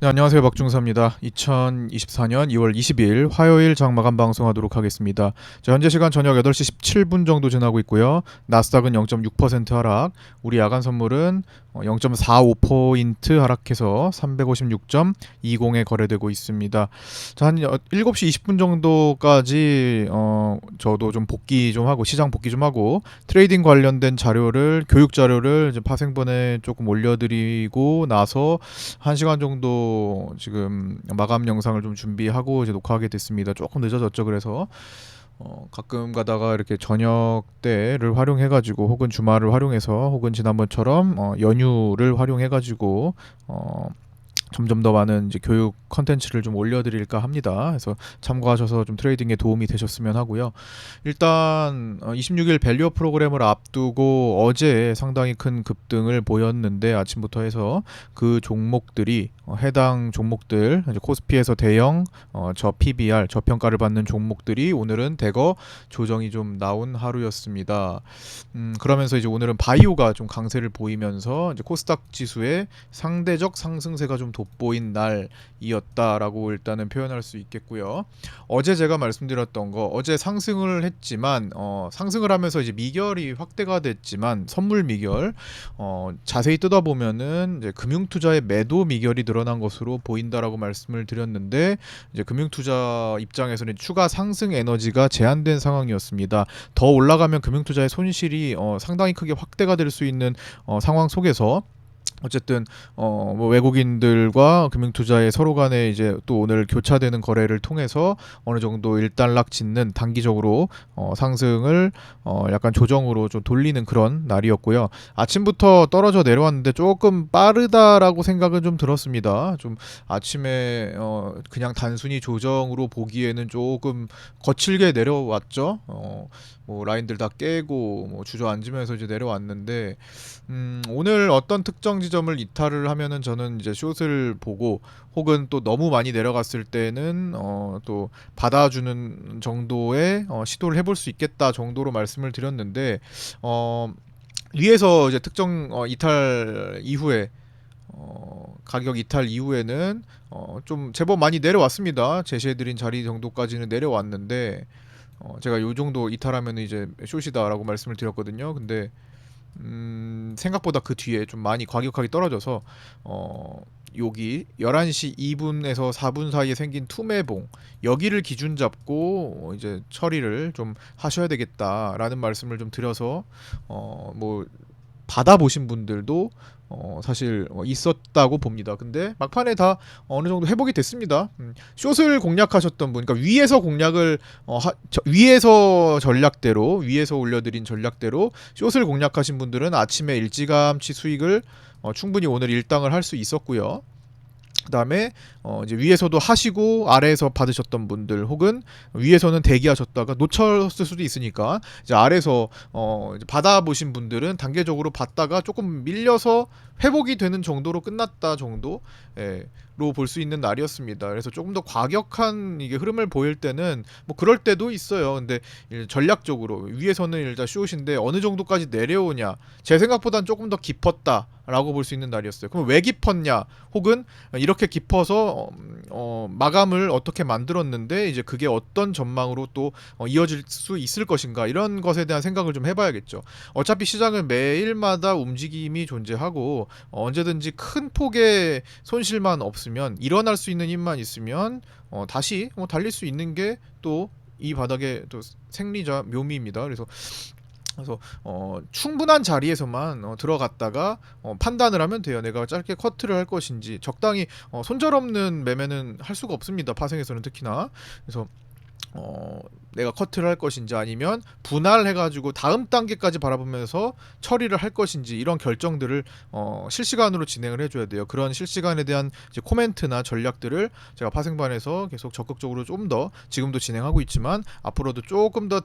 네, 안녕하세요. 박중사입니다. 2024년 2월 20일 화요일 장마감 방송하도록 하겠습니다. 자, 현재 시간 저녁 8시 17분 정도 지나고 있고요. 나스닥은 0.6% 하락, 우리 야간 선물은 0.45포인트 하락해서 356.20에 거래되고 있습니다. 자, 한 7시 20분 정도까지 저도 좀 복귀 좀 하고 시장 복귀 좀 하고 트레이딩 관련된 자료를 교육 자료를 이제 파생본에 조금 올려드리고 나서 1시간 정도 지금 마감 영상을 좀 준비하고 이제 녹화하게 됐습니다. 조금 늦어졌죠. 그래서 가끔 가다가 이렇게 저녁 때를 활용해가지고 혹은 주말을 활용해서 혹은 지난번처럼 연휴를 해가지고 점점 더 많은 이제 교육 컨텐츠를 좀 올려드릴까 합니다. 그래서 참고하셔서 좀 트레이딩에 도움이 되셨으면 하고요. 일단 26일 밸류어 프로그램을 앞두고 어제 상당히 큰 급등을 보였는데 아침부터 해서 그 종목들이 해당 종목들 이제 코스피에서 대형 저 PBR 저평가를 받는 종목들이 오늘은 대거 조정이 좀 나온 하루였습니다. 그러면서 이제 오늘은 바이오가 좀 강세를 보이면서 이제 코스닥 지수의 상대적 상승세가 좀 돋보인 날이었다라고 일단은 표현할 수 있겠고요. 어제 제가 말씀드렸던 거 어제 상승을 했지만 상승을 하면서 이제 미결이 확대가 됐지만 선물 미결 자세히 뜯어보면은 이제 금융투자의 매도 미결이 늘어난 것으로 보인다라고 말씀을 드렸는데 이제 금융투자 입장에서는 추가 상승 에너지가 제한된 상황이었습니다. 더 올라가면 금융투자의 손실이 상당히 크게 확대가 될 수 있는 상황 속에서 어쨌든 뭐 외국인들과 금융투자의 서로 간에 이제 또 오늘 교차되는 거래를 통해서 어느 정도 일단락 짓는 단기적으로 상승을 약간 조정으로 좀 돌리는 그런 날이었고요. 아침부터 떨어져 내려왔는데 조금 빠르다라고 생각은 좀 들었습니다. 좀 아침에 그냥 단순히 조정으로 보기에는 조금 거칠게 내려왔죠. 뭐 라인들 다 깨고 뭐 주저앉으면서 이제 내려왔는데 오늘 어떤 특정 지점을 이탈을 하면은 저는 이제 숏을 보고 혹은 또 너무 많이 내려갔을 때는 또 받아주는 정도의 시도를 해볼 수 있겠다 정도로 말씀을 드렸는데 위에서 이제 특정 이탈 이후에 가격 이탈 이후에는 좀 제법 많이 내려왔습니다. 제시해드린 자리 정도까지는 내려왔는데 제가 요 정도 이탈하면 이제 숏이다라고 말씀을 드렸거든요. 근데 생각보다 그 뒤에 좀 많이 과격하게 떨어져서 여기 11시 2분에서 4분 사이에 생긴 투매봉 여기를 기준 잡고 이제 처리를 좀 하셔야 되겠다라는 말씀을 좀 드려서 뭐 받아보신 분들도 사실 있었다고 봅니다. 근데 막판에 다 어느 정도 회복이 됐습니다. 숏을 공략하셨던 분, 그러니까 위에서 공략을 위에서 전략대로 위에서 올려드린 전략대로 숏을 공략하신 분들은 아침에 일찌감치 수익을 충분히 오늘 일당을 할 수 있었고요. 그다음에 이제 위에서도 하시고 아래에서 받으셨던 분들 혹은 위에서는 대기하셨다가 놓쳤을 수도 있으니까 이제 아래에서 이제 받아보신 분들은 단계적으로 받다가 조금 밀려서 회복이 되는 정도로 끝났다 정도 로 볼 수 있는 날이었습니다. 그래서 조금 더 과격한 이게 흐름을 보일 때는 뭐 그럴 때도 있어요. 근데 전략적으로 위에서는 일단 숏인데 어느 정도까지 내려오냐 제 생각보단 조금 더 깊었다라고 볼 수 있는 날이었어요. 그럼 왜 깊었냐 혹은 이렇게 깊어서 마감을 어떻게 만들었는데 이제 그게 어떤 전망으로 또 이어질 수 있을 것인가 이런 것에 대한 생각을 좀 해봐야겠죠. 어차피 시장은 매일마다 움직임이 존재하고 언제든지 큰 폭의 손실만 없으면 일어날 수 있는 힘만 있으면 다시 달릴 수 있는 게 또 이 바닥의 또 생리자 묘미입니다. 그래서 충분한 자리에서만 들어갔다가 판단을 하면 돼요. 내가 짧게 커트를 할 것인지 적당히 손절없는 매매는 할 수가 없습니다. 파생에서는 특히나. 그래서 내가 커트를 할 것인지 아니면 분할해가지고 다음 단계까지 바라보면서 처리를 할 것인지 이런 결정들을 실시간으로 진행을 해줘야 돼요. 그런 실시간에 대한 이제 코멘트나 전략들을 제가 파생반에서 계속 적극적으로 좀 더 지금도 진행하고 있지만 앞으로도 조금 더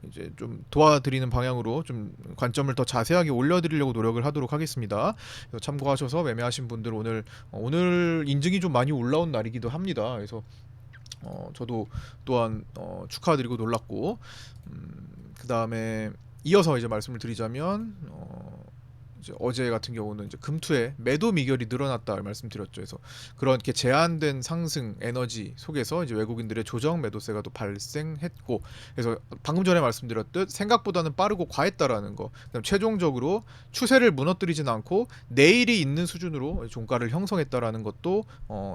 이제 좀 도와드리는 방향으로 좀 관점을 더 자세하게 올려드리려고 노력을 하도록 하겠습니다. 참고하셔서 매매하신 분들 오늘 인증이 좀 많이 올라온 날이기도 합니다. 그래서 저도 또한 축하드리고 놀랐고 그 다음에 이어서 이제 말씀을 드리자면 이제 어제 같은 경우는 이제 금투의 매도 미결이 늘어났다 말씀드렸죠. 그래서 그렇게 제한된 상승 에너지 속에서 이제 외국인들의 조정 매도세가 또 발생했고, 그래서 방금 전에 말씀드렸듯 생각보다는 빠르고 과했다라는 거. 그다음 최종적으로 추세를 무너뜨리진 않고 내일이 있는 수준으로 종가를 형성했다라는 것도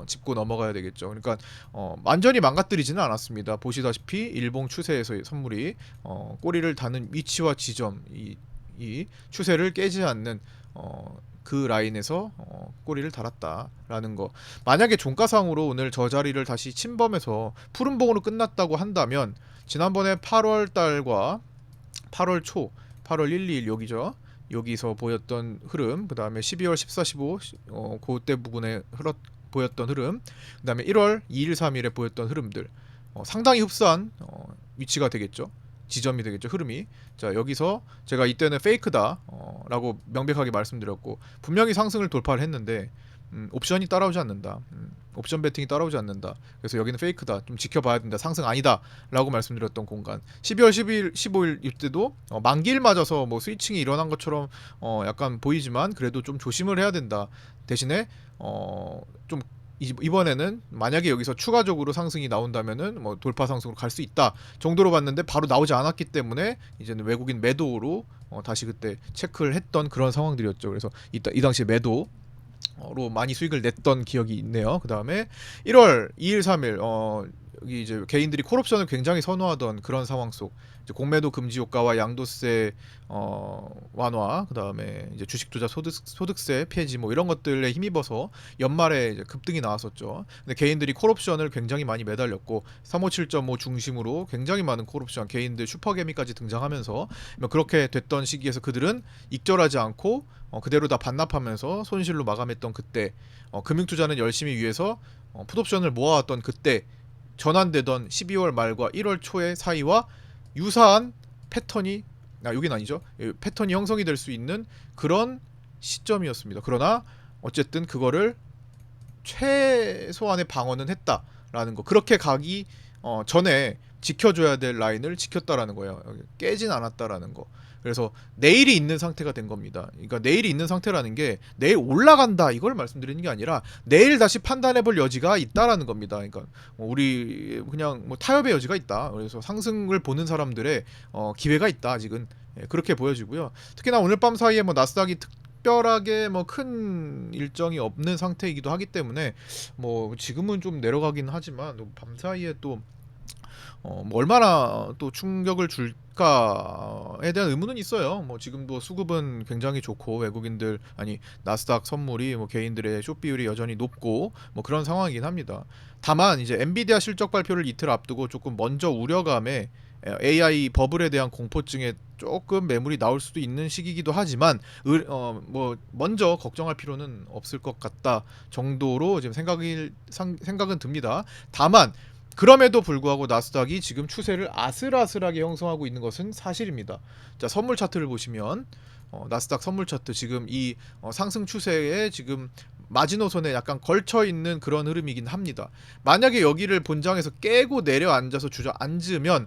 짚고 넘어가야 되겠죠. 그러니까 완전히 망가뜨리지는 않았습니다. 보시다시피 일봉 추세에서의 선물이 꼬리를 다는 위치와 지점, 이 추세를 깨지 않는 그 라인에서 꼬리를 달았다라는 거. 만약에 종가상으로 오늘 저 자리를 다시 침범해서 푸른봉으로 끝났다고 한다면, 지난번에 8월 달과 8월 초, 8월 1, 2일 여기죠. 여기서 보였던 흐름, 그 다음에 12월 14, 15 그때 부분에 보였던 흐름, 그 다음에 1월 2일, 3일에 보였던 흐름들, 상당히 흡사한 위치가 되겠죠. 지점이 되겠죠. 흐름이. 자, 여기서 제가 이때는 페이크다 라고 명백하게 말씀드렸고, 분명히 상승을 돌파를 했는데 옵션이 따라오지 않는다. 옵션 베팅이 따라오지 않는다. 그래서 여기는 페이크다. 좀 지켜봐야 된다. 상승 아니다 라고 말씀드렸던 공간. 12월 10일, 15일 이때도 만기일 맞아서 뭐 스위칭이 일어난 것처럼 약간 보이지만 그래도 좀 조심을 해야 된다. 대신에 좀 이번에는 만약에 여기서 추가적으로 상승이 나온다면은 뭐 돌파 상승으로 갈 수 있다 정도로 봤는데, 바로 나오지 않았기 때문에 이제는 외국인 매도로 다시 그때 체크를 했던 그런 상황들이었죠. 그래서 이 당시에 매도로 많이 수익을 냈던 기억이 있네요. 그 다음에 1월 2일, 3일 여기 이제 개인들이 콜옵션을 굉장히 선호하던 그런 상황 속, 이제 공매도 금지 효과와 양도세 완화, 그 다음에 이제 주식 투자 소득세 폐지 뭐 이런 것들에 힘입어서 연말에 이제 급등이 나왔었죠. 근데 개인들이 콜옵션을 굉장히 많이 매달렸고, 357.5 중심으로 굉장히 많은 콜옵션, 개인들 슈퍼개미까지 등장하면서 그렇게 됐던 시기에서 그들은 익절하지 않고 그대로 다 반납하면서 손실로 마감했던 그때, 금융투자는 열심히 위해서 풋옵션을 모아왔던 그때 전환되던 12월 말과 1월 초의 사이와 유사한 패턴이, 여긴 아니죠, 패턴이 형성이 될 수 있는 그런 시점이었습니다. 그러나 어쨌든 그거를 최소한의 방어는 했다라는 거. 그렇게 가기 전에 지켜줘야 될 라인을 지켰다라는 거예요. 깨진 않았다라는 거. 그래서 내일이 있는 상태가 된 겁니다. 그러니까 내일이 있는 상태라는 게 내일 올라간다 이걸 말씀드리는 게 아니라 내일 다시 판단해볼 여지가 있다라는 겁니다. 그러니까 우리 그냥 뭐 타협의 여지가 있다. 그래서 상승을 보는 사람들의 기회가 있다 아직은. 그렇게 보여지고요. 특히나 오늘 밤 사이에 뭐 나스닥이 특별하게 뭐 큰 일정이 없는 상태이기도 하기 때문에 뭐 지금은 좀 내려가긴 하지만 밤 사이에 또 뭐 얼마나 또 충격을 줄까에 대한 의문은 있어요. 뭐 지금도 수급은 굉장히 좋고 외국인들, 아니 나스닥 선물이 뭐 개인들의 숏 비율이 여전히 높고 뭐 그런 상황이긴 합니다. 다만 이제 엔비디아 실적 발표를 이틀 앞두고 조금 먼저 우려감에 AI 버블에 대한 공포증에 조금 매물이 나올 수도 있는 시기이기도 하지만 뭐 먼저 걱정할 필요는 없을 것 같다 정도로 지금 생각은 듭니다. 다만 그럼에도 불구하고 나스닥이 지금 추세를 아슬아슬하게 형성하고 있는 것은 사실입니다. 자, 선물 차트를 보시면 나스닥 선물 차트 지금 이 상승 추세에 지금 마지노선에 약간 걸쳐 있는 그런 흐름이긴 합니다. 만약에 여기를 본장에서 깨고 내려앉아서 주저앉으면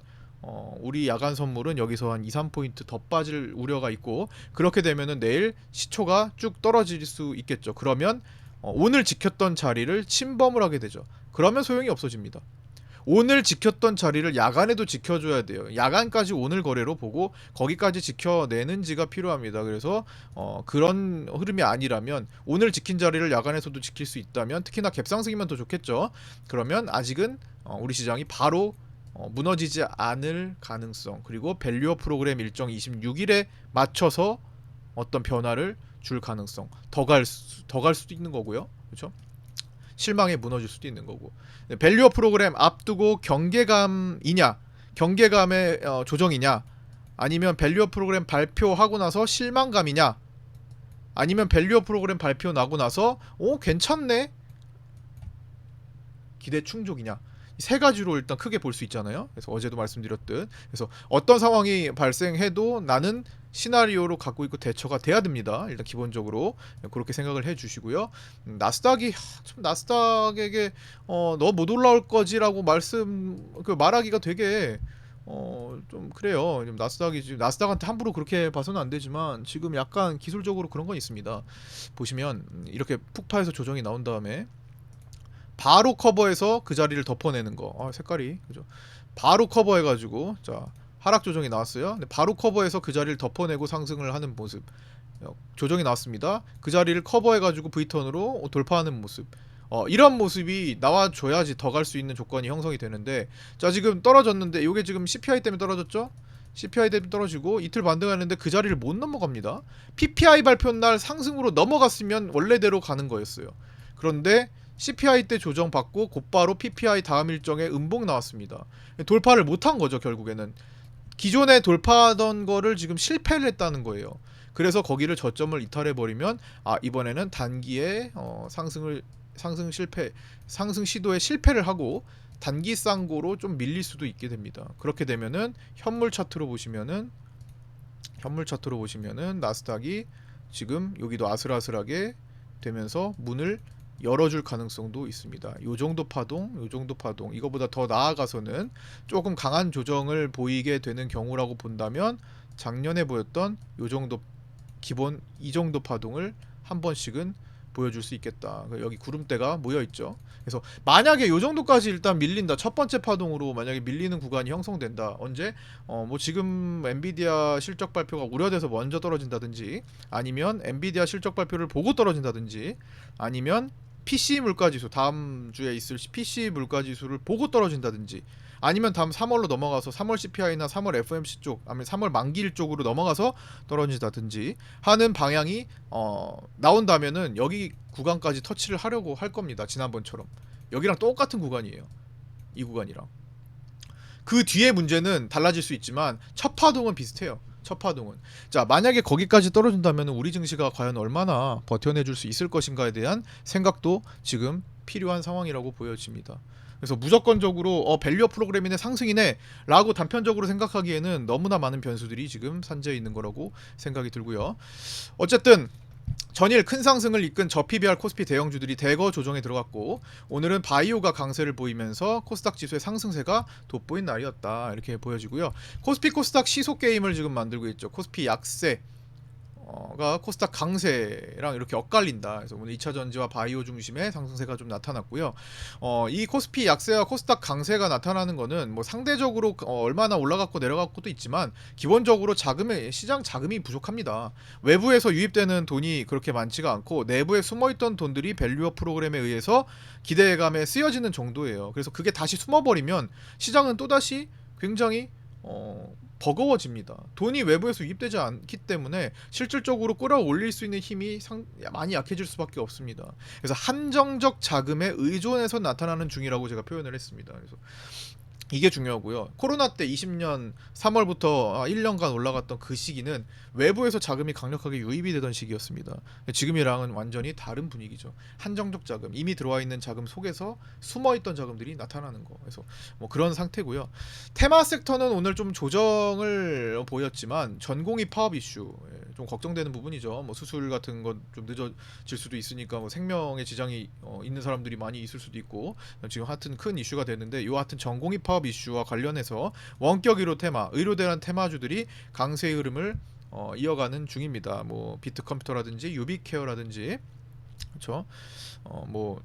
우리 야간 선물은 여기서 한 2, 3포인트 더 빠질 우려가 있고, 그렇게 되면은 내일 시초가 쭉 떨어질 수 있겠죠. 그러면 오늘 지켰던 자리를 침범을 하게 되죠. 그러면 소용이 없어집니다. 오늘 지켰던 자리를 야간에도 지켜줘야 돼요. 야간까지 오늘 거래로 보고 거기까지 지켜내는지가 필요합니다. 그래서 그런 흐름이 아니라면 오늘 지킨 자리를 야간에서도 지킬 수 있다면, 특히나 갭상승이면 더 좋겠죠. 그러면 아직은 우리 시장이 바로 무너지지 않을 가능성, 그리고 밸류어 프로그램 일정 26일에 맞춰서 어떤 변화를 줄 가능성, 더 갈 수도 있는 거고요. 그렇죠? 실망에 무너질 수도 있는 거고. 밸류어 프로그램 앞두고 경계감이냐, 경계감의 조정이냐, 아니면 밸류어 프로그램 발표하고 나서 실망감이냐, 아니면 밸류어 프로그램 발표 나고 나서 괜찮네 기대 충족이냐, 세 가지로 일단 크게 볼 수 있잖아요. 그래서 어제도 말씀드렸듯, 그래서 어떤 상황이 발생해도 나는 시나리오로 갖고 있고 대처가 돼야 됩니다. 일단 기본적으로 그렇게 생각을 해주시고요. 나스닥이 참 나스닥에게 너 못 올라올 거지라고 말하기가 되게 좀 그래요. 지금 나스닥이 지금 나스닥한테 함부로 그렇게 봐서는 안 되지만 지금 약간 기술적으로 그런 건 있습니다. 보시면 이렇게 푹파해서 조정이 나온 다음에 바로 커버해서 그 자리를 덮어내는 거. 색깔이 그죠? 바로 커버해가지고 자 하락 조정이 나왔어요. 근데 바로 커버해서 그 자리를 덮어내고 상승을 하는 모습. 조정이 나왔습니다. 그 자리를 커버해가지고 V턴으로 돌파하는 모습. 이런 모습이 나와줘야지 더 갈 수 있는 조건이 형성이 되는데 자 지금 떨어졌는데 이게 지금 CPI 때문에 떨어졌죠? CPI 때문에 떨어지고 이틀 반등하는데 그 자리를 못 넘어갑니다. PPI 발표 날 상승으로 넘어갔으면 원래대로 가는 거였어요. 그런데 CPI 때 조정받고 곧바로 PPI 다음 일정에 음봉 나왔습니다. 돌파를 못한 거죠 결국에는. 기존에 돌파하던 거를 지금 실패를 했다는 거예요. 그래서 거기를 저점을 이탈해버리면 이번에는 단기에 상승 실패 상승 시도에 실패를 하고 단기 쌍고로 좀 밀릴 수도 있게 됩니다. 그렇게 되면은 현물 차트로 보시면은 나스닥이 지금 여기도 아슬아슬하게 되면서 문을 열어줄 가능성도 있습니다. 요 정도 파동 이거보다 더 나아가서는 조금 강한 조정을 보이게 되는 경우라고 본다면 작년에 보였던 요 정도 기본 이 정도 파동을 한 번씩은 보여줄 수 있겠다. 여기 구름대가 모여 있죠. 그래서 만약에 요 정도까지 일단 밀린다. 첫 번째 파동으로 만약에 밀리는 구간이 형성된다. 언제? 뭐 지금 엔비디아 실적 발표가 우려돼서 먼저 떨어진다든지, 아니면 엔비디아 실적 발표를 보고 떨어진다든지, 아니면 PC 물가지수 다음 주에 있을 PC 물가지수를 보고 떨어진다든지, 아니면 다음 3월로 넘어가서 3월 CPI나 3월 FOMC 쪽, 아니면 3월 만기일 쪽으로 넘어가서 떨어진다든지 하는 방향이 나온다면은 여기 구간까지 터치를 하려고 할 겁니다. 지난번처럼 여기랑 똑같은 구간이에요. 이 구간이랑. 그 뒤에 문제는 달라질 수 있지만 첫 파동은 비슷해요. 첫 파동은. 자, 만약에 거기까지 떨어진다면 우리 증시가 과연 얼마나 버텨내줄 수 있을 것인가에 대한 생각도 지금 필요한 상황이라고 보여집니다. 그래서 무조건적으로 밸류어 프로그램이네 상승이네 라고 단편적으로 생각하기에는 너무나 많은 변수들이 지금 산재해 있는 거라고 생각이 들고요. 어쨌든 전일 큰 상승을 이끈 저 PBR 코스피 대형주들이 대거 조정에 들어갔고, 오늘은 바이오가 강세를 보이면서 코스닥 지수의 상승세가 돋보인 날이었다 이렇게 보여지고요. 코스피 코스닥 시속 게임을 지금 만들고 있죠. 코스피 약세 가 코스닥 강세랑 이렇게 엇갈린다. 그래서 오늘 2차 전지와 바이오 중심의 상승세가 좀 나타났고요. 이 코스피 약세와 코스닥 강세가 나타나는 거는 뭐 상대적으로 얼마나 올라갔고 내려갔고도 있지만 기본적으로 시장 자금이 부족합니다. 외부에서 유입되는 돈이 그렇게 많지가 않고 내부에 숨어있던 돈들이 밸류업 프로그램에 의해서 기대감에 쓰여지는 정도예요. 그래서 그게 다시 숨어버리면 시장은 또다시 굉장히 버거워집니다. 돈이 외부에서 유입되지 않기 때문에 실질적으로 끌어올릴 수 있는 힘이 많이 약해질 수밖에 없습니다. 그래서 한정적 자금에 의존해서 나타나는 중이라고 제가 표현을 했습니다. 그래서 이게 중요하고요. 코로나 때 20년 3월부터 1년간 올라갔던 그 시기는 외부에서 자금이 강력하게 유입이 되던 시기였습니다. 지금이랑은 완전히 다른 분위기죠. 한정적 자금, 이미 들어와 있는 자금 속에서 숨어있던 자금들이 나타나는 거. 그래서 뭐 그런 상태고요. 테마 섹터는 오늘 좀 조정을 보였지만 전공이 파업 이슈 좀 걱정되는 부분이죠. 뭐 수술 같은 건 좀 늦어질 수도 있으니까 뭐 생명에 지장이 있는 사람들이 많이 있을 수도 있고 지금 하여튼 큰 이슈가 되는데 요 하여튼 전공이 파업 이슈와 관련해서 원격 의료대란 테마주들이 강세의 흐름을 이어가는 중입니다. 뭐 비트컴퓨터라든지 유비케어라든지 그렇죠. 뭐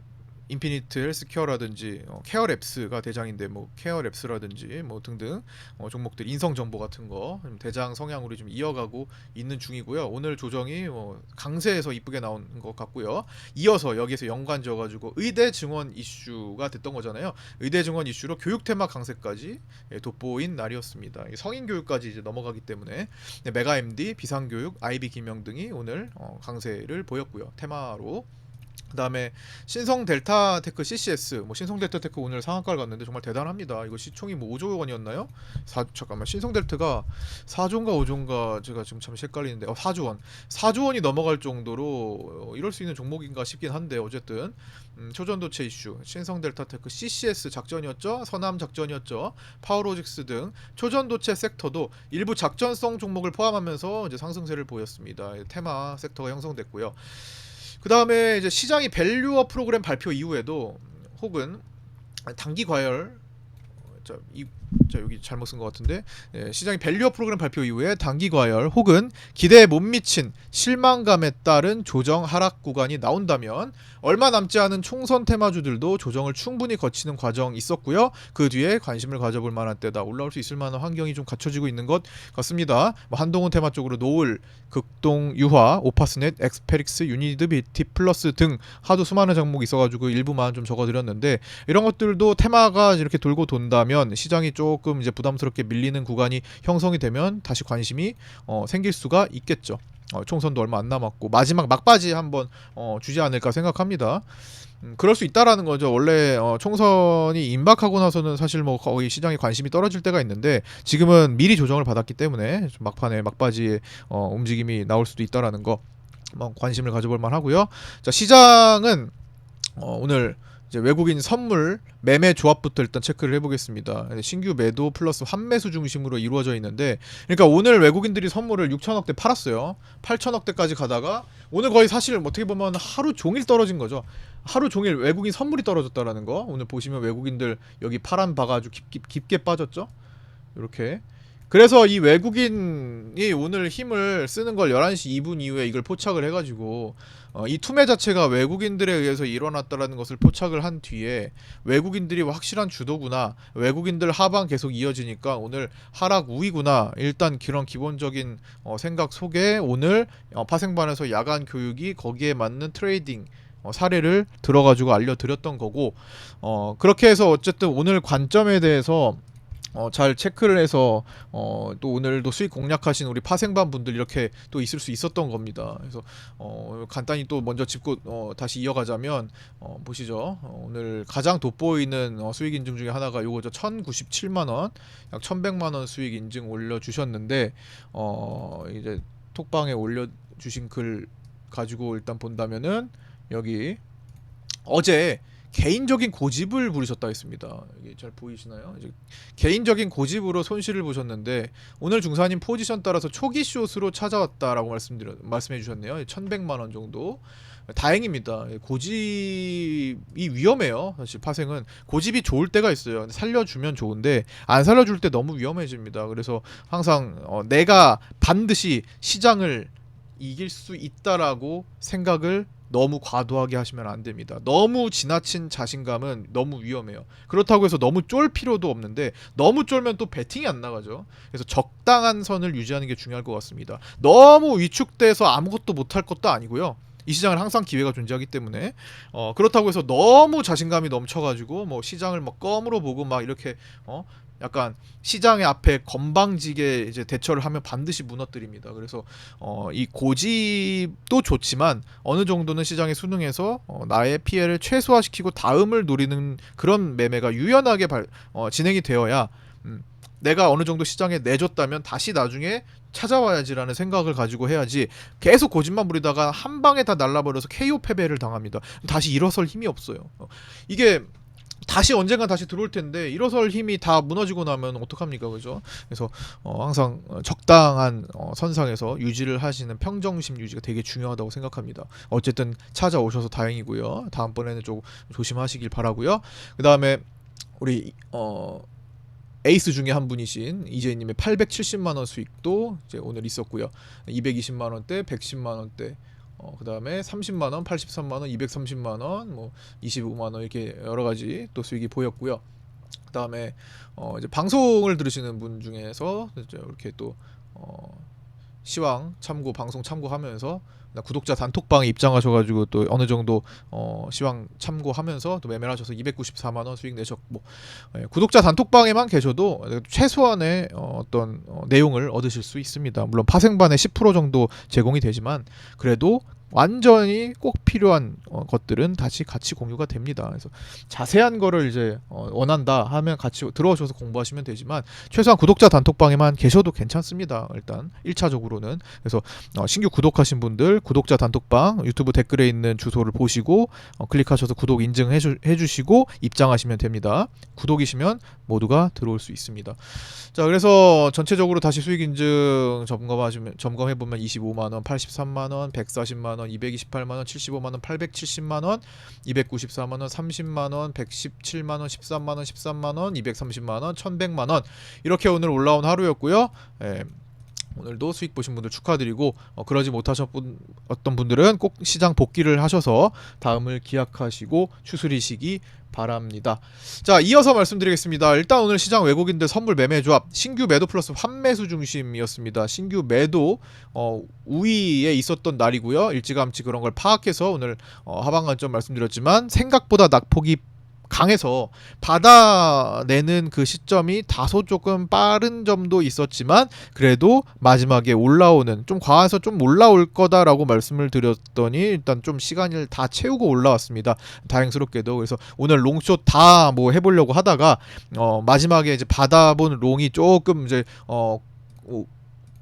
인피니트 헬스케어라든지 케어랩스가 대장인데 뭐 케어랩스라든지 뭐 등등 종목들 인성정보 같은 거 대장 성향으로 좀 이어가고 있는 중이고요. 오늘 조정이 강세에서 이쁘게 나온 것 같고요. 이어서 여기에서 연관지어가지고 의대 증원 이슈가 됐던 거잖아요. 의대 증원 이슈로 교육 테마 강세까지 돋보인 날이었습니다. 성인 교육까지 이제 넘어가기 때문에 메가 MD, 비상교육, IB 김영 등이 오늘 강세를 보였고요. 테마로. 그다음에 신성 델타테크 CCS 뭐 신성 델타테크 오늘 상한가를 갔는데 정말 대단합니다. 이거 시총이 뭐 5조 원이었나요? 잠깐만 신성 델타가 4조인가 5조인가 제가 지금 잠시 헷갈리는데 4조 원. 4조 원이 넘어갈 정도로 이럴 수 있는 종목인가 싶긴 한데 어쨌든 초전도체 이슈 신성 델타테크 CCS 작전이었죠. 서남 작전이었죠. 파워로직스 등 초전도체 섹터도 일부 작전성 종목을 포함하면서 이제 상승세를 보였습니다. 테마 섹터가 형성됐고요. 그 다음에 이제 시장이 밸류업 프로그램 발표 이후에도 혹은 단기 과열 자 여기 잘못 쓴 것 같은데, 시장이 밸류업 프로그램 발표 이후에 단기 과열 혹은 기대에 못 미친 실망감에 따른 조정 하락 구간이 나온다면 얼마 남지 않은 총선 테마주들도 조정을 충분히 거치는 과정 있었고요. 그 뒤에 관심을 가져볼 만한 때다, 올라올 수 있을 만한 환경이 좀 갖춰지고 있는 것 같습니다. 뭐 한동훈 테마 쪽으로 노을, 극동, 유화, 오파스넷, 엑스페릭스, 유니드, 비티 플러스 등 하도 수많은 종목이 있어가지고 일부만 좀 적어드렸는데, 이런 것들도 테마가 이렇게 돌고 돈다면 시장이 조금 이제 부담스럽게 밀리는 구간이 형성이 되면 다시 관심이 생길 수가 있겠죠. 총선도 얼마 안 남았고 마지막 막바지 한번 주지 않을까 생각합니다. 그럴 수 있다라는 거죠. 원래 총선이 임박하고 나서는 사실 뭐 거의 시장에 관심이 떨어질 때가 있는데, 지금은 미리 조정을 받았기 때문에 좀 막판에 막바지에 움직임이 나올 수도 있다라는 거 관심을 가져볼 만하고요. 자, 시장은 오늘 이제 외국인 선물 매매 조합부터 일단 체크를 해보겠습니다. 신규 매도 플러스 환매수 중심으로 이루어져 있는데, 그러니까 오늘 외국인들이 선물을 6천억대 팔았어요. 8천억대까지 가다가 오늘 거의 사실 어떻게 보면 하루 종일 떨어진 거죠. 하루 종일 외국인 선물이 떨어졌다라는 거. 오늘 보시면 외국인들 여기 파란 바가 아주 깊게 빠졌죠. 이렇게. 그래서 이 외국인이 오늘 힘을 쓰는 걸 11시 2분 이후에 이걸 포착을 해가지고 이 투매 자체가 외국인들에 의해서 일어났다라는 것을 포착을 한 뒤에 외국인들이 확실한 주도구나, 외국인들 하방 계속 이어지니까 오늘 하락 우위구나, 일단 그런 기본적인 생각 속에 오늘 파생반에서 야간 교육이 거기에 맞는 트레이딩 사례를 들어가지고 알려드렸던 거고, 그렇게 해서 어쨌든 오늘 관점에 대해서 잘 체크를 해서 또 오늘도 수익 공략하신 우리 파생반 분들 이렇게 또 있을 수 있었던 겁니다. 그래서 간단히 또 먼저 짚고 다시 이어가자면, 보시죠. 오늘 가장 돋보이는 수익 인증 중에 하나가 요거죠. 1097만원, 약 1100만원 수익 인증 올려주셨는데, 이제 톡방에 올려주신 글 가지고 일단 본다면은 여기 어제 개인적인 고집을 부리셨다 했습니다. 이게 잘 보이시나요? 이제 개인적인 고집으로 손실을 보셨는데, 오늘 중사님 포지션 따라서 초기 숏으로 찾아왔다라고 말씀해 주셨네요. 1100만원 정도. 다행입니다. 고집이 위험해요. 사실 파생은 고집이 좋을 때가 있어요. 살려주면 좋은데 안 살려줄 때 너무 위험해집니다. 그래서 항상 내가 반드시 시장을 이길 수 있다라고 생각을 너무 과도하게 하시면 안 됩니다. 너무 지나친 자신감은 너무 위험해요. 그렇다고 해서 너무 쫄 필요도 없는데, 너무 쫄면 또 배팅이 안 나가죠. 그래서 적당한 선을 유지하는 게 중요할 것 같습니다. 너무 위축돼서 아무것도 못할 것도 아니고요. 이 시장은 항상 기회가 존재하기 때문에 그렇다고 해서 너무 자신감이 넘쳐가지고 뭐 시장을 막 껌으로 보고 막 이렇게 약간 시장의 앞에 건방지게 이제 대처를 하면 반드시 무너뜨립니다. 그래서 이 고집도 좋지만 어느 정도는 시장에 순응해서 나의 피해를 최소화시키고 다음을 노리는 그런 매매가 유연하게 진행이 되어야 내가 어느 정도 시장에 내줬다면 다시 나중에 찾아와야지라는 생각을 가지고 해야지, 계속 고집만 부리다가 한 방에 다 날라버려서 KO 패배를 당합니다. 다시 일어설 힘이 없어요. 이게 다시 언젠간 다시 들어올 텐데 일어설 힘이 다 무너지고 나면 어떡합니까, 그죠? 그래서 항상 적당한 선상에서 유지를 하시는 평정심 유지가 되게 중요하다고 생각합니다. 어쨌든 찾아오셔서 다행이고요. 다음번에는 좀 조심하시길 바라고요. 그 다음에 우리 에이스 중에 한 분이신 이재희님의 870만원 수익도 이제 오늘 있었고요. 220만원대, 110만원대, 그 다음에 30만원, 83만원, 230만원, 뭐 25만원 이렇게 여러가지 또 수익이 보였고요. 그 다음에 이제 방송을 들으시는 분 중에서 이제 이렇게 또 시황 참고, 방송 참고하면서 구독자 단톡방에 입장하셔가지고 또 어느 정도 시황 참고하면서 또 매매를 하셔서 294만원 수익 내셨고, 구독자 단톡방에만 계셔도 최소한의 어떤 내용을 얻으실 수 있습니다. 물론 파생반에 10% 정도 제공이 되지만 그래도 완전히 꼭 필요한 것들은 다시 같이 공유가 됩니다. 그래서 자세한 거를 이제 원한다 하면 같이 들어오셔서 공부하시면 되지만 최소한 구독자 단톡방에만 계셔도 괜찮습니다. 일단 1차적으로는. 그래서 신규 구독하신 분들 구독자 단톡방 유튜브 댓글에 있는 주소를 보시고 클릭하셔서 구독 인증해 주시고 입장하시면 됩니다. 구독이시면 모두가 들어올 수 있습니다. 자, 그래서 전체적으로 다시 수익 인증 점검해 보면 25만 원, 83만 원, 140만 원, 228만 원, 75만 원, 870만 원, 294만 원, 30만 원, 117만 원, 13만 원, 13만 원, 230만 원, 1100만 원 이렇게 오늘 올라온 하루였고요. 예. 오늘도 수익 보신 분들 축하드리고 그러지 못하셨던 분들은 꼭 시장 복귀를 하셔서 다음을 기약하시고 추스리시기 바랍니다. 자, 이어서 말씀드리겠습니다. 일단 오늘 시장 외국인들 선물 매매 조합 신규 매도 플러스 환매수 중심이었습니다. 신규 매도 우위에 있었던 날이고요. 일찌감치 그런 걸 파악해서 오늘 하방 관점 말씀드렸지만 생각보다 낙폭이 강해서 받아내는 그 시점이 다소 조금 빠른 점도 있었지만 그래도 마지막에 올라오는 좀 과해서 좀 올라올 거다라고 말씀을 드렸더니 일단 좀 시간을 다 채우고 올라왔습니다. 다행스럽게도. 그래서 오늘 롱숏 다 뭐 해보려고 하다가 마지막에 이제 받아본 롱이 조금 이제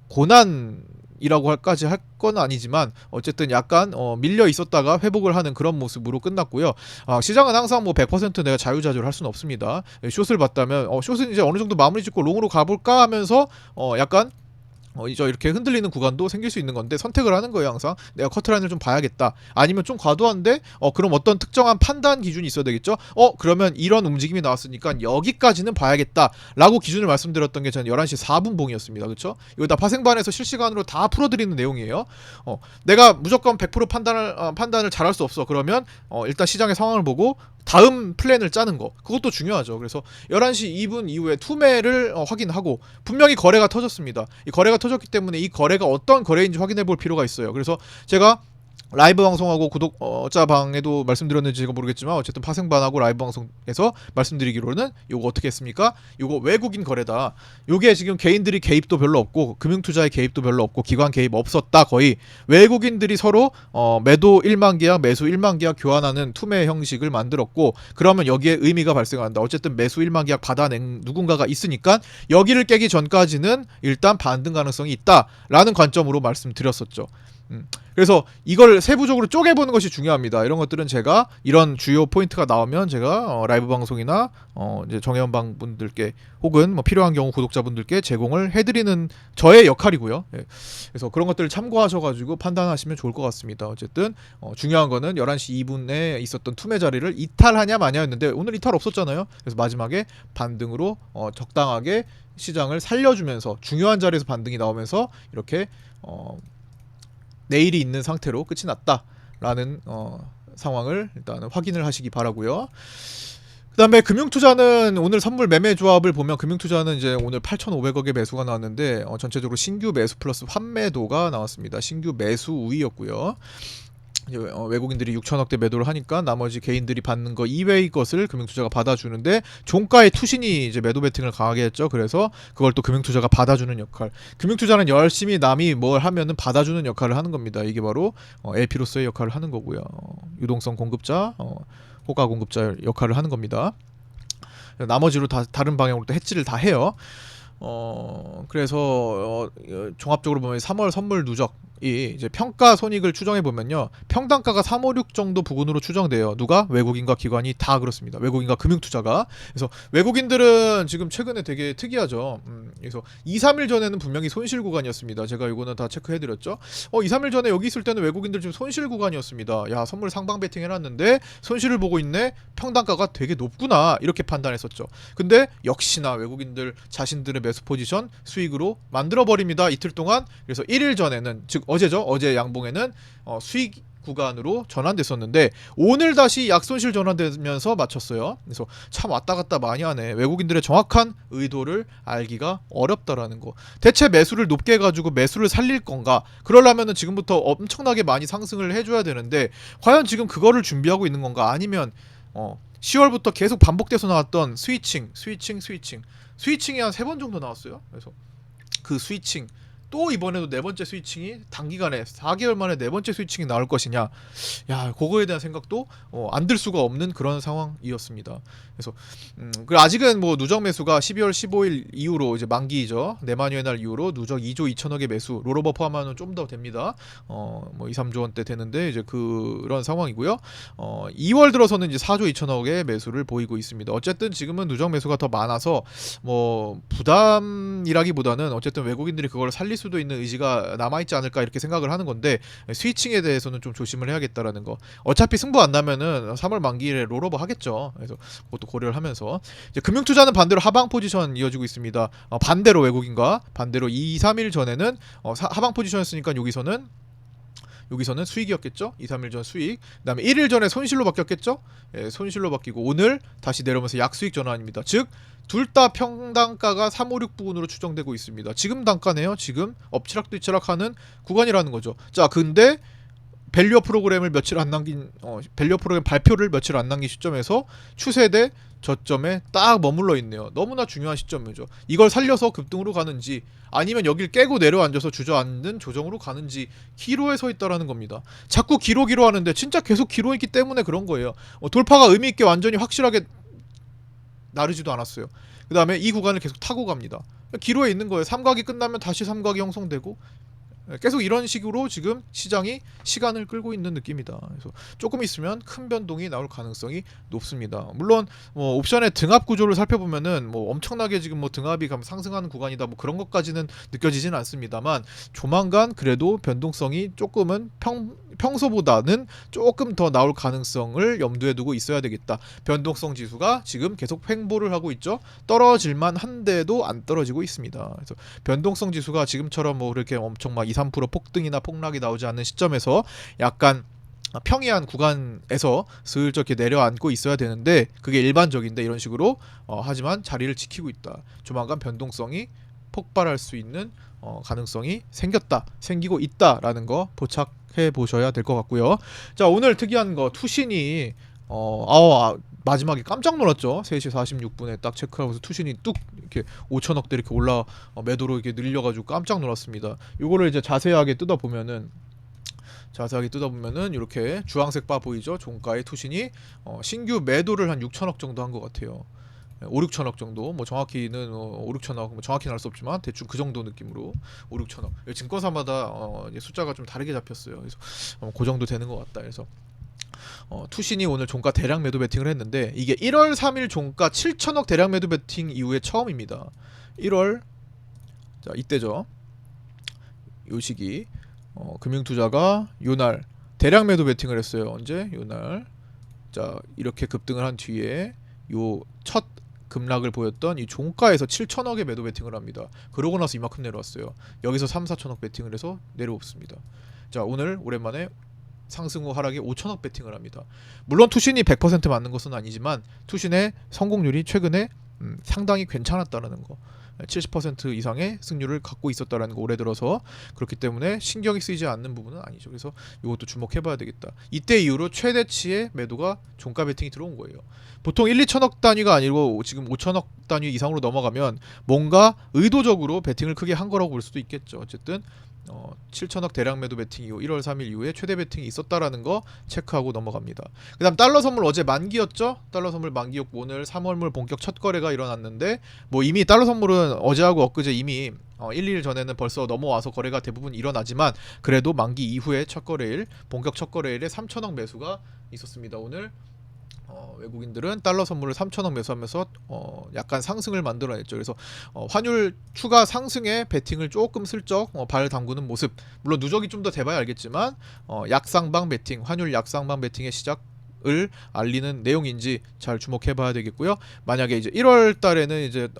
고난이라고 할까지 할 건 아니지만 어쨌든 약간 밀려 있었다가 회복을 하는 그런 모습으로 끝났고요. 시장은 항상 뭐 100% 내가 자유자재로 할 수는 없습니다. 숏을 봤다면 숏은 이제 어느 정도 마무리 짓고 롱으로 가볼까 하면서 약간 이렇게 흔들리는 구간도 생길 수 있는 건데 선택을 하는 거예요. 항상 내가 커트라인을 좀 봐야겠다, 아니면 좀 과도한데 그럼 어떤 특정한 판단 기준이 있어야 되겠죠. 그러면 이런 움직임이 나왔으니까 여기까지는 봐야겠다 라고 기준을 말씀드렸던 게 저는 11시 4분 봉이었습니다. 그렇죠? 이거 다 파생반에서 실시간으로 다 풀어드리는 내용이에요. 내가 무조건 100% 판단을 잘할 수 없어. 그러면 일단 시장의 상황을 보고 다음 플랜을 짜는 거, 그것도 중요하죠. 그래서 11시 2분 이후에 투매를 확인하고 분명히 거래가 터졌습니다. 이 거래가 터졌기 때문에 이 거래가 어떤 거래인지 확인해 볼 필요가 있어요. 그래서 제가 라이브 방송하고 구독자 방에도 말씀드렸는지가 모르겠지만 어쨌든 파생반하고 라이브 방송에서 말씀드리기로는 요거 어떻게 했습니까? 요거 외국인 거래다. 요게 지금 개인들이 개입도 별로 없고 금융투자의 개입도 별로 없고 기관 개입 없었다. 거의 외국인들이 서로 매도 1만 계약 매수 1만 계약 교환하는 투매 형식을 만들었고, 그러면 여기에 의미가 발생한다. 어쨌든 매수 1만 계약 받아낸 누군가가 있으니까 여기를 깨기 전까지는 일단 반등 가능성이 있다라는 관점으로 말씀드렸었죠. 그래서 이걸 세부적으로 쪼개보는 것이 중요합니다. 이런 것들은 제가 이런 주요 포인트가 나오면 제가 라이브 방송이나 이제 정혜원방 분들께 혹은 뭐 필요한 경우 구독자분들께 제공을 해드리는 저의 역할이고요. 예. 그래서 그런 것들을 참고하셔가지고 판단하시면 좋을 것 같습니다. 어쨌든 중요한 거는 11시 2분에 있었던 투매 자리를 이탈하냐 마냐였는데 오늘 이탈 없었잖아요. 그래서 마지막에 반등으로 적당하게 시장을 살려주면서 중요한 자리에서 반등이 나오면서 이렇게 내일이 있는 상태로 끝이 났다라는 상황을 일단 확인을 하시기 바라고요. 그 다음에 금융투자는 오늘 선물 매매 조합을 보면 금융투자는 이제 오늘 8,500억의 매수가 나왔는데 전체적으로 신규 매수 플러스 환매도가 나왔습니다. 신규 매수 우위였고요. 외국인들이 6천억대 매도를 하니까 나머지 개인들이 받는 거 이외의 것을 금융투자가 받아주는데 종가의 투신이 이제 매도 베팅을 강하게 했죠. 그래서 그걸 또 금융투자가 받아주는 역할. 금융투자는 열심히 남이 뭘 하면은 받아주는 역할을 하는 겁니다. 이게 바로 LP로서의 역할을 하는 거고요. 유동성 공급자, 호가 공급자 역할을 하는 겁니다. 나머지로 다 다른 방향으로 또 해지를 다 해요. 그래서 종합적으로 보면 3월 선물 누적 이제 평가 손익을 추정해 보면요, 평단가가 356 정도 부근으로 추정돼요. 누가? 외국인과 기관이 다 그렇습니다. 외국인과 금융투자가. 그래서 외국인들은 지금 최근에 되게 특이하죠. 그래서 2, 3일 전에는 분명히 손실 구간이었습니다. 제가 이거는 다 체크해드렸죠. 2, 3일 전에 여기 있을 때는 외국인들 지금 손실 구간이었습니다. 야, 선물 상방 베팅 해놨는데 손실을 보고 있네. 평단가가 되게 높구나, 이렇게 판단했었죠. 근데 역시나 외국인들 자신들의 매수 포지션 수익으로 만들어버립니다. 이틀 동안. 그래서 1일 전에는, 즉 어제죠. 어제 양봉에는 수익 구간으로 전환됐었는데 오늘 다시 약손실 전환되면서 맞췄어요. 그래서 참 왔다 갔다 많이 하네. 외국인들의 정확한 의도를 알기가 어렵다라는 거. 대체 매수를 높게 해가지고 매수를 살릴 건가? 그러려면은 지금부터 엄청나게 많이 상승을 해줘야 되는데 과연 지금 그거를 준비하고 있는 건가? 아니면 10월부터 계속 반복돼서 나왔던 스위칭이 한 3번 정도 나왔어요. 그래서 그 스위칭 또 이번에도 네 번째 스위칭이 단기간에 4개월 만에 네 번째 스위칭이 나올 것이냐, 야, 그거에 대한 생각도 안 들 수가 없는 그런 상황이었습니다. 그래서 그 아직은 뭐 누적 매수가 12월 15일 이후로 이제 만기죠. 내만휴의 날 이후로 누적 2조 2천억의 매수, 롤오버 포함하면 좀 더 됩니다. 뭐 2, 3조 원대 되는데 이제 그런 상황이고요. 2월 들어서는 이제 4조 2천억의 매수를 보이고 있습니다. 어쨌든 지금은 누적 매수가 더 많아서 뭐 부담이라기보다는 어쨌든 외국인들이 그걸 살릴 수도 있는 의지가 남아있지 않을까 이렇게 생각을 하는 건데, 스위칭에 대해서는 좀 조심을 해야겠다라는 거. 어차피 승부 안 나면은 3월 만기에 롤오버 하겠죠. 그래서 그것도 고려를 하면서 이제 금융투자는 반대로 하방 포지션 이어지고 있습니다. 반대로 외국인과 반대로 2, 3일 전에는 하방 포지션이었으니까 여기서는 수익이었겠죠. 2, 3일 전 수익. 그다음에 1일 전에 손실로 바뀌었겠죠. 예, 손실로 바뀌고 오늘 다시 내려오면서 약수익 전환입니다. 즉 둘 다 평단가가 356 부근으로 추정되고 있습니다. 지금 단가네요. 지금 엎치락뒤치락하는 구간이라는 거죠. 자, 근데 밸류어 프로그램을 며칠 안 남긴 밸류어 프로그램 발표를 며칠 안 남긴 시점에서 추세대 저점에 딱 머물러 있네요. 너무나 중요한 시점이죠. 이걸 살려서 급등으로 가는지 아니면 여길 깨고 내려앉아서 주저앉는 조정으로 가는지 기로에 서 있다라는 겁니다. 자꾸 기로 하는데 진짜 계속 기로 있기 때문에 그런 거예요. 돌파가 의미 있게 완전히 확실하게 나르지도 않았어요. 그 다음에 이 구간을 계속 타고 갑니다. 기로에 있는 거예요. 삼각이 끝나면 다시 삼각이 형성되고 계속 이런 식으로 지금 시장이 시간을 끌고 있는 느낌이다. 그래서 조금 있으면 큰 변동이 나올 가능성이 높습니다. 물론 뭐 옵션의 등압 구조를 살펴보면은 뭐 엄청나게 지금 뭐 등압이 상승하는 구간이다 뭐 그런 것까지는 느껴지지는 않습니다만, 조만간 그래도 변동성이 조금은 평소보다는 조금 더 나올 가능성을 염두에 두고 있어야 되겠다. 변동성 지수가 지금 계속 횡보를 하고 있죠. 떨어질만 한데도 안 떨어지고 있습니다. 그래서 변동성 지수가 지금처럼 뭐 그렇게 엄청 막 2, 3% 폭등이나 폭락이 나오지 않는 시점에서 약간 평이한 구간에서 슬쩍 이렇게 내려앉고 있어야 되는데, 그게 일반적인데 이런 식으로 하지만 자리를 지키고 있다. 조만간 변동성이 폭발할 수 있는 가능성이 생기고 있다라는 거 포착해 보셔야 될 것 같고요. 자, 오늘 특이한 거 투신이 마지막에 깜짝 놀랐죠. 3시 46분에 딱 체크하고서 투신이 뚝 이렇게 5천억대 이렇게 매도로 이렇게 늘려가지고 깜짝 놀랐습니다. 요거를 이제 자세하게 뜯어보면은 이렇게 주황색 바 보이죠? 종가의 투신이 신규 매도를 한 6천억 정도 한 것 같아요. 5, 6천억 정도, 뭐 정확히는 5, 6천억, 뭐 정확히는 알 수 없지만 대충 그 정도 느낌으로 5, 6천억. 증권사마다 숫자가 좀 다르게 잡혔어요. 그래서 그 정도 되는 것 같다. 그래서 투신이 오늘 종가 대량 매도 베팅을 했는데, 이게 1월 3일 종가 7천억 대량 매도 베팅 이후에 처음입니다. 1월 자 이때죠. 요 시기 금융투자가 요날 대량 매도 베팅을 했어요. 언제? 요날. 자, 이렇게 급등을 한 뒤에 요 첫 급락을 보였던 이 종가에서 7천억의 매도 베팅을 합니다. 그러고 나서 이만큼 내려왔어요. 여기서 3, 4천억 베팅을 해서 내려옵습니다. 자, 오늘 오랜만에 상승 후 하락에 5천억 베팅을 합니다. 물론 투신이 100% 맞는 것은 아니지만 투신의 성공률이 최근에 상당히 괜찮았다는 거, 70% 이상의 승률을 갖고 있었다라는 거, 올해 들어서. 그렇기 때문에 신경이 쓰이지 않는 부분은 아니죠. 그래서 이것도 주목해봐야 되겠다. 이때 이후로 최대치의 매도가 종가 베팅이 들어온 거예요. 보통 1, 2천억 단위가 아니고 지금 5천억 단위 이상으로 넘어가면 뭔가 의도적으로 베팅을 크게 한 거라고 볼 수도 있겠죠. 어쨌든 7천억 대량 매도 베팅 이후 1월 3일 이후에 최대 베팅이 있었다라는 거 체크하고 넘어갑니다. 그 다음 달러 선물 어제 만기였죠. 달러 선물 만기였고 오늘 3월물 본격 첫 거래가 일어났는데, 뭐 이미 달러 선물은 어제하고 엊그제 이미 1, 2일 전에는 벌써 넘어와서 거래가 대부분 일어나지만, 그래도 만기 이후에 본격 첫 거래일에 3천억 매수가 있었습니다. 오늘 외국인들은 달러 선물을 3천억 매수하면서 약간 상승을 만들어냈죠. 그래서 환율 추가 상승에 베팅을 조금 슬쩍 발 담그는 모습. 물론 누적이 좀 더 돼봐야 알겠지만 약상방 베팅, 환율 약상방 베팅의 시작을 알리는 내용인지 잘 주목해봐야 되겠고요. 만약에 이제 1월 달에는 이제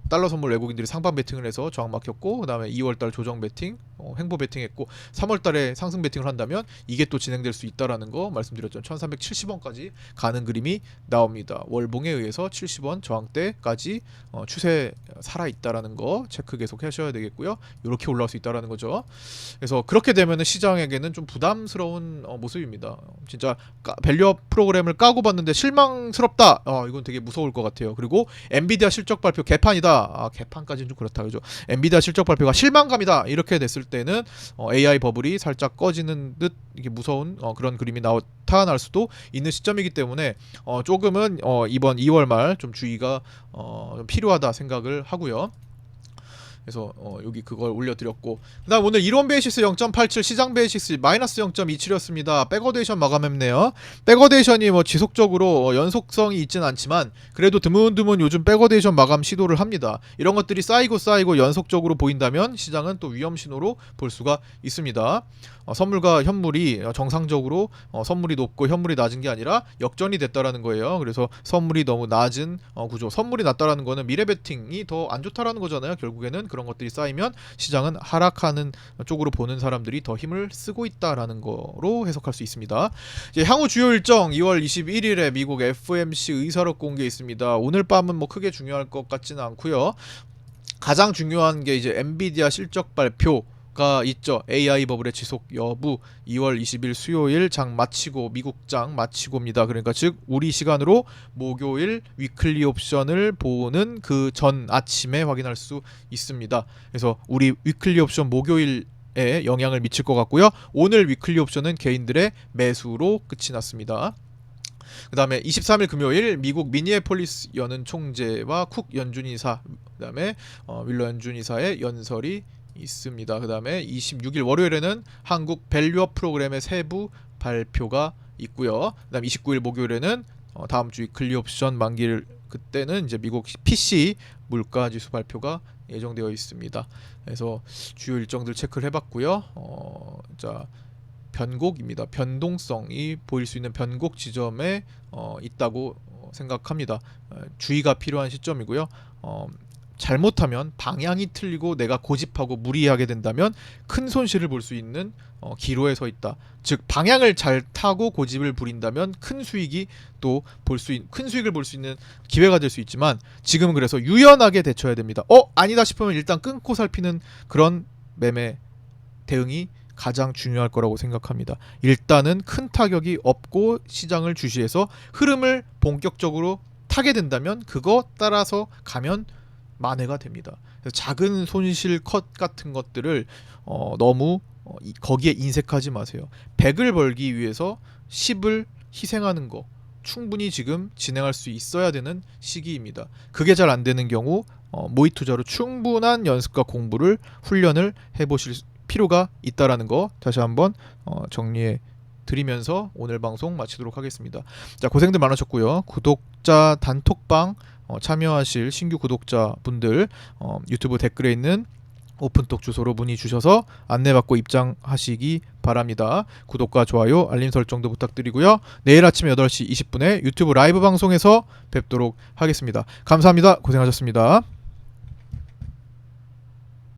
달러 선물 외국인들이 상방 베팅을 해서 저항 막혔고, 그 다음에 2월달 조정 베팅, 횡보 베팅했고, 3월달에 상승 베팅을 한다면 이게 또 진행될 수 있다라는 거 말씀드렸죠. 1370원까지 가는 그림이 나옵니다. 월봉에 의해서 70원 저항대까지 추세 살아있다라는 거 체크 계속 하셔야 되겠고요. 이렇게 올라올 수 있다라는 거죠. 그래서 그렇게 되면 시장에게는 좀 부담스러운 모습입니다. 진짜 밸류업 프로그램을 까고 봤는데 실망스럽다. 이건 되게 무서울 것 같아요. 그리고 엔비디아 실적 발표 개판이다. 개판까지는 좀 그렇다 그죠. 엔비디아 실적 발표가 실망감이다 이렇게 됐을 때는 AI 버블이 살짝 꺼지는 듯 이게 무서운 그런 그림이 나타날 수도 있는 시점이기 때문에 조금은 이번 2월 말 좀 주의가 좀 필요하다 생각을 하고요. 그래서 여기 그걸 올려드렸고, 그다음 오늘 이론 베이시스 0.87, 시장 베이시스 마이너스 0.27였습니다. 백어데이션 마감했네요. 백어데이션이 뭐 지속적으로 연속성이 있지는 않지만 그래도 드문드문 요즘 백어데이션 마감 시도를 합니다. 이런 것들이 쌓이고 연속적으로 보인다면 시장은 또 위험 신호로 볼 수가 있습니다. 선물과 현물이 정상적으로 선물이 높고 현물이 낮은 게 아니라 역전이 됐다라는 거예요. 그래서 선물이 너무 낮은 구조, 선물이 낮다라는 거는 미래 베팅이 더 안 좋다라는 거잖아요. 결국에는 그런 것들이 쌓이면 시장은 하락하는 쪽으로 보는 사람들이 더 힘을 쓰고 있다라는 거로 해석할 수 있습니다. 이제 향후 주요 일정 2월 21일에 미국 FOMC 의사록 공개 있습니다. 오늘 밤은 뭐 크게 중요할 것 같지는 않고요. 가장 중요한 게 이제 엔비디아 실적 발표가 있죠. AI 버블의 지속 여부 2월 20일 수요일 장 마치고 미국 장 마치고입니다. 그러니까 즉 우리 시간으로 목요일 위클리 옵션을 보는 그 전 아침에 확인할 수 있습니다. 그래서 우리 위클리 옵션 목요일에 영향을 미칠 것 같고요. 오늘 위클리 옵션은 개인들의 매수로 끝이 났습니다. 그 다음에 23일 금요일 미국 미니애폴리스 연은 총재와 쿡 연준이사, 그 다음에 윌러 연준이사의 연설이 있습니다. 그 다음에 26일 월요일에는 한국 밸류업 프로그램의 세부 발표가 있고요. 그 다음 29일 목요일에는 다음 주 위클리 옵션 만기를 그때는 이제 미국 PC 물가지수 발표가 예정되어 있습니다. 그래서 주요 일정들 체크를 해봤고요. 자, 변곡입니다. 변동성이 보일 수 있는 변곡 지점에 있다고 생각합니다. 주의가 필요한 시점이고요. 잘못하면 방향이 틀리고 내가 고집하고 무리하게 된다면 큰 손실을 볼 수 있는 기로에 서 있다. 즉 방향을 잘 타고 고집을 부린다면 큰 수익이 또 큰 수익을 볼 수 있는 기회가 될 수 있지만 지금은 그래서 유연하게 대처해야 됩니다. 아니다 싶으면 일단 끊고 살피는 그런 매매 대응이 가장 중요할 거라고 생각합니다. 일단은 큰 타격이 없고 시장을 주시해서 흐름을 본격적으로 타게 된다면 그거 따라서 가면 만회가 됩니다. 그래서 작은 손실 컷 같은 것들을 너무 거기에 인색하지 마세요. 100을 벌기 위해서 10을 희생하는 거 충분히 지금 진행할 수 있어야 되는 시기입니다. 그게 잘 안 되는 경우 모의 투자로 충분한 연습과 공부를 훈련을 해보실 필요가 있다라는 거 다시 한번 정리해 드리면서 오늘 방송 마치도록 하겠습니다. 자, 고생들 많으셨고요. 구독자 단톡방 참여하실 신규 구독자분들 유튜브 댓글에 있는 오픈톡 주소로 문의 주셔서 안내받고 입장하시기 바랍니다. 구독과 좋아요, 알림 설정도 부탁드리고요. 내일 아침 8시 20분에 유튜브 라이브 방송에서 뵙도록 하겠습니다. 감사합니다. 고생하셨습니다.